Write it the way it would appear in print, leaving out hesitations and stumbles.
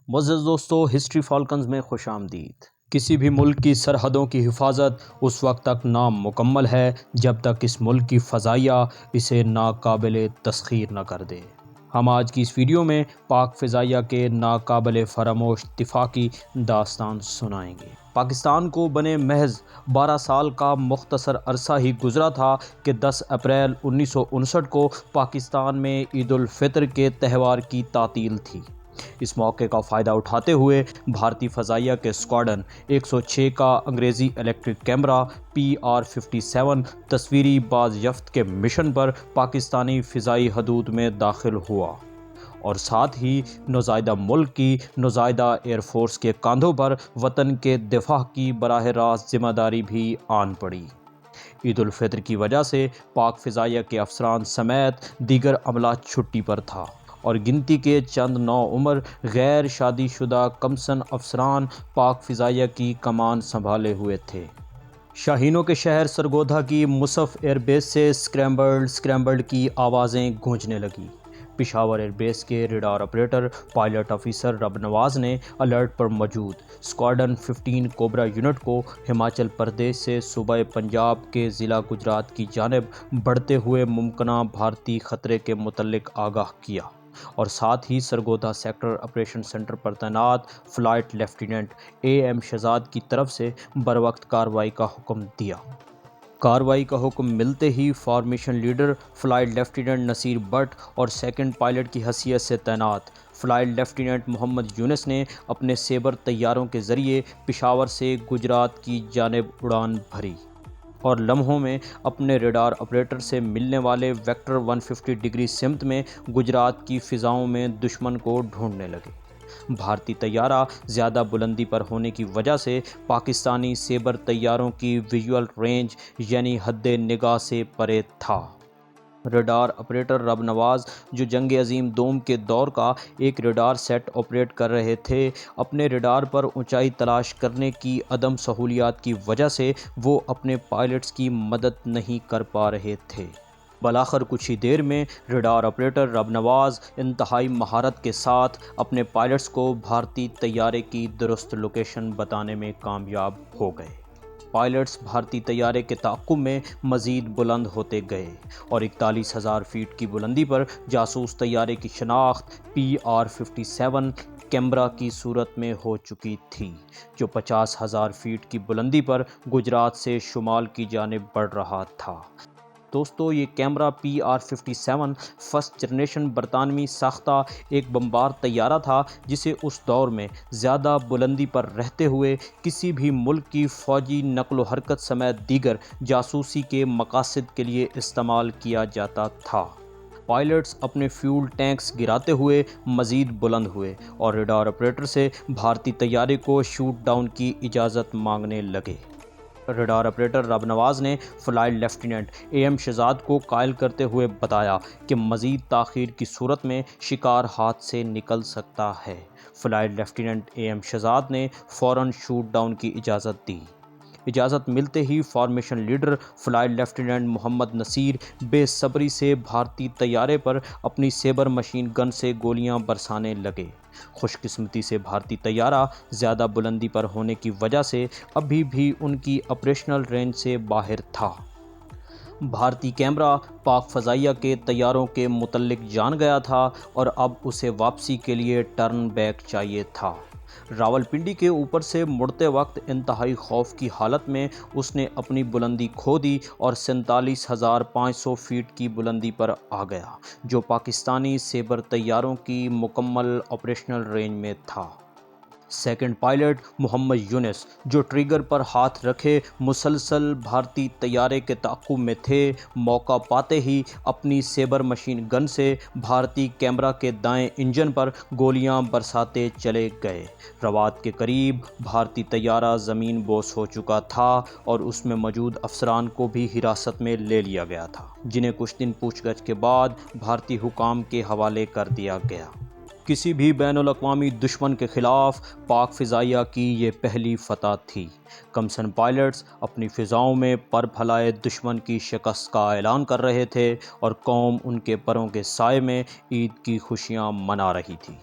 معزز دوستو، ہسٹری فالکنز میں خوش آمدید۔ کسی بھی ملک کی سرحدوں کی حفاظت اس وقت تک نامکمل ہے جب تک اس ملک کی فضائیہ اسے ناقابل تسخیر نہ کر دے۔ ہم آج کی اس ویڈیو میں پاک فضائیہ کے ناقابل فراموش دفاع کی داستان سنائیں گے۔ پاکستان کو بنے محض 12 سال کا مختصر عرصہ ہی گزرا تھا کہ 10 اپریل 1959 کو پاکستان میں عید الفطر کے تہوار کی تعطیل تھی۔ اس موقع کا فائدہ اٹھاتے ہوئے بھارتی فضائیہ کے اسکواڈرن 106 کا انگریزی الیکٹرک کیمرہ PR-57 تصویری بازیافت کے مشن پر پاکستانی فضائی حدود میں داخل ہوا اور ساتھ ہی نوزائیدہ ملک کی نوزائیدہ ایئر فورس کے کاندھوں پر وطن کے دفاع کی براہ راست ذمہ داری بھی آن پڑی۔ عید الفطر کی وجہ سے پاک فضائیہ کے افسران سمیت دیگر عملہ چھٹی پر تھا اور گنتی کے چند نوعمر غیر شادی شدہ کمسن افسران پاک فضائیہ کی کمان سنبھالے ہوئے تھے۔ شاہینوں کے شہر سرگودھا کی مصعب ایئر بیس سے اسکریمبلڈ کی آوازیں گونجنے لگیں۔ پشاور ایئر بیس کے ریڈار آپریٹر پائلٹ آفیسر رب نواز نے الرٹ پر موجود اسکواڈرن 15 کوبرا یونٹ کو ہماچل پردیش سے صوبہ پنجاب کے ضلع گجرات کی جانب بڑھتے ہوئے ممکنہ بھارتی خطرے کے متعلق آگاہ کیا اور ساتھ ہی سرگودھا سیکٹر آپریشن سینٹر پر تعینات فلائٹ لیفٹیننٹ AM شہزاد کی طرف سے بروقت کارروائی کا حکم دیا۔ کارروائی کا حکم ملتے ہی formation leader flight lieutenant Nasir Butt اور سیکنڈ پائلٹ کی حیثیت سے تعینات فلائٹ لیفٹیننٹ محمد یونس نے اپنے سیبر طیاروں کے ذریعے پشاور سے گجرات کی جانب اڑان بھری اور لمحوں میں اپنے ریڈار آپریٹر سے ملنے والے ویکٹر 150 ڈگری سمت میں گجرات کی فضاؤں میں دشمن کو ڈھونڈنے لگے۔ بھارتی طیارہ زیادہ بلندی پر ہونے کی وجہ سے پاکستانی سیبر طیاروں کی ویژول رینج یعنی حد نگاہ سے پرے تھا۔ ریڈار آپریٹر رب نواز، جو جنگ عظیم دوم کے دور کا ایک ریڈار سیٹ آپریٹ کر رہے تھے، اپنے ریڈار پر اونچائی تلاش کرنے کی عدم سہولیات کی وجہ سے وہ اپنے پائلٹس کی مدد نہیں کر پا رہے تھے۔ بالآخر کچھ ہی دیر میں ریڈار آپریٹر رب نواز انتہائی مہارت کے ساتھ اپنے پائلٹس کو بھارتی طیارے کی درست لوکیشن بتانے میں کامیاب ہو گئے۔ پائلٹس بھارتی طیارے کے تعاقب میں مزید بلند ہوتے گئے اور 41,000 فیٹ کی بلندی پر جاسوس طیارے کی شناخت PR-57 کیمرہ کی صورت میں ہو چکی تھی، جو 50,000 فیٹ کی بلندی پر گجرات سے شمال کی جانب بڑھ رہا تھا۔ دوستو، یہ کیمرہ PR-57 فرسٹ جنریشن برطانوی ساختہ ایک بمبار طیارہ تھا جسے اس دور میں زیادہ بلندی پر رہتے ہوئے کسی بھی ملک کی فوجی نقل و حرکت سمیت دیگر جاسوسی کے مقاصد کے لیے استعمال کیا جاتا تھا۔ پائلٹس اپنے فیول ٹینکس گراتے ہوئے مزید بلند ہوئے اور ریڈار آپریٹر سے بھارتی طیارے کو شوٹ ڈاؤن کی اجازت مانگنے لگے۔ ریڈار آپریٹر رب نواز نے فلائٹ لیفٹیننٹ AM شہزاد کو قائل کرتے ہوئے بتایا کہ مزید تاخیر کی صورت میں شکار ہاتھ سے نکل سکتا ہے۔ فلائٹ لیفٹیننٹ AM شہزاد نے فوراً شوٹ ڈاؤن کی اجازت دی۔ اجازت ملتے ہی فارمیشن لیڈر فلائٹ لیفٹیننٹ محمد نصیر بے صبری سے بھارتی طیارے پر اپنی سیبر مشین گن سے گولیاں برسانے لگے۔ خوش قسمتی سے بھارتی طیارہ زیادہ بلندی پر ہونے کی وجہ سے ابھی بھی ان کی آپریشنل رینج سے باہر تھا۔ بھارتی کیمرہ پاک فضائیہ کے طیاروں کے متعلق جان گیا تھا اور اب اسے واپسی کے لیے ٹرن بیک چاہیے تھا۔ راولپنڈی کے اوپر سے مڑتے وقت انتہائی خوف کی حالت میں اس نے اپنی بلندی کھو دی اور 47,500 فیٹ کی بلندی پر آ گیا، جو پاکستانی سیبر طیاروں کی مکمل آپریشنل رینج میں تھا۔ سیکنڈ پائلٹ محمد یونس، جو ٹریگر پر ہاتھ رکھے مسلسل بھارتی طیارے کے تعاقب میں تھے، موقع پاتے ہی اپنی سیبر مشین گن سے بھارتی کیمرہ کے دائیں انجن پر گولیاں برساتے چلے گئے۔ روات کے قریب بھارتی طیارہ زمین بوس ہو چکا تھا اور اس میں موجود افسران کو بھی حراست میں لے لیا گیا تھا، جنہیں کچھ دن پوچھ گچھ کے بعد بھارتی حکام کے حوالے کر دیا گیا۔ کسی بھی بین الاقوامی دشمن کے خلاف پاک فضائیہ کی یہ پہلی فتح تھی۔ کمسن پائلٹس اپنی فضاؤں میں پر پھیلائے دشمن کی شکست کا اعلان کر رہے تھے اور قوم ان کے پروں کے سائے میں عید کی خوشیاں منا رہی تھی۔